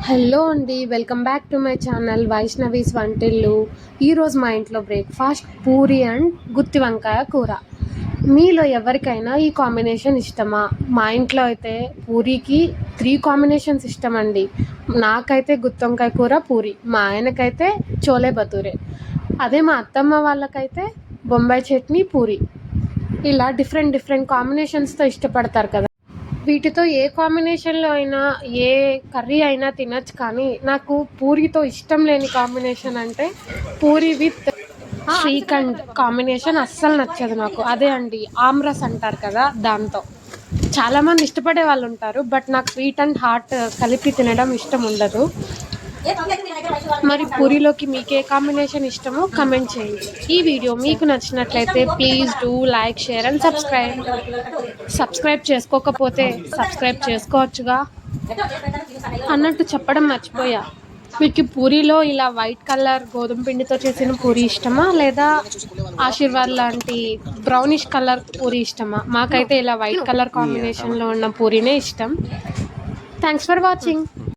Hello అండి, welcome back to my channel Vaishnavi's వంటిల్లు. ఈరోజు మా ఇంట్లో బ్రేక్ఫాస్ట్ పూరి అండ్ గుత్తి వంకాయ కూర. మీలో ఎవరికైనా ఈ కాంబినేషన్ ఇష్టమా? మా ఇంట్లో అయితే పూరీకి 3 కాంబినేషన్స్ ఇష్టం అండి. నాకైతే గుత్తి వంకాయ కూర పూరి, మా ఆయనకైతే చోలే భటూరే, అదే మా అత్తమ్మ వాళ్ళకైతే బొంబాయి చట్నీ పూరి. ఇలా డిఫరెంట్ కాంబినేషన్స్తో ఇష్టపడతారు కదా. వీటితో ఏ కాంబినేషన్లో అయినా ఏ కర్రీ అయినా తినచ్చు, కానీ నాకు పూరితో ఇష్టం లేని కాంబినేషన్ అంటే పూరి విత్ శ్రీఖండ్ కాంబినేషన్ అస్సలు నచ్చదు నాకు. అదే అండి ఆమ్రస్ అంటారు కదా, దాంతో చాలామంది ఇష్టపడే వాళ్ళు ఉంటారు, బట్ నాకు స్వీట్ అండ్ హాట్ కలిపి తినడం ఇష్టం ఉండదు. మరి పూరిలోకి మీకు ఏ కాంబినేషన్ ఇష్టమో కమెంట్ చేయండి. ఈ వీడియో మీకు నచ్చినట్లయితే please do like, share and subscribe చేసుకోకపోతే సబ్స్క్రైబ్ చేసుకోవచ్చుగా అన్నట్టు చెప్పడం మర్చిపోయా. మీకు పూరీలో ఇలా వైట్ కలర్ గోధుమ పిండితో చేసిన పూరి ఇష్టమా, లేదా ఆశీర్వాద్ లాంటి బ్రౌనిష్ కలర్ పూరి ఇష్టమా? మాకైతే ఇలా వైట్ కలర్ కాంబినేషన్లో ఉన్న పూరీనే ఇష్టం. Thanks for watching.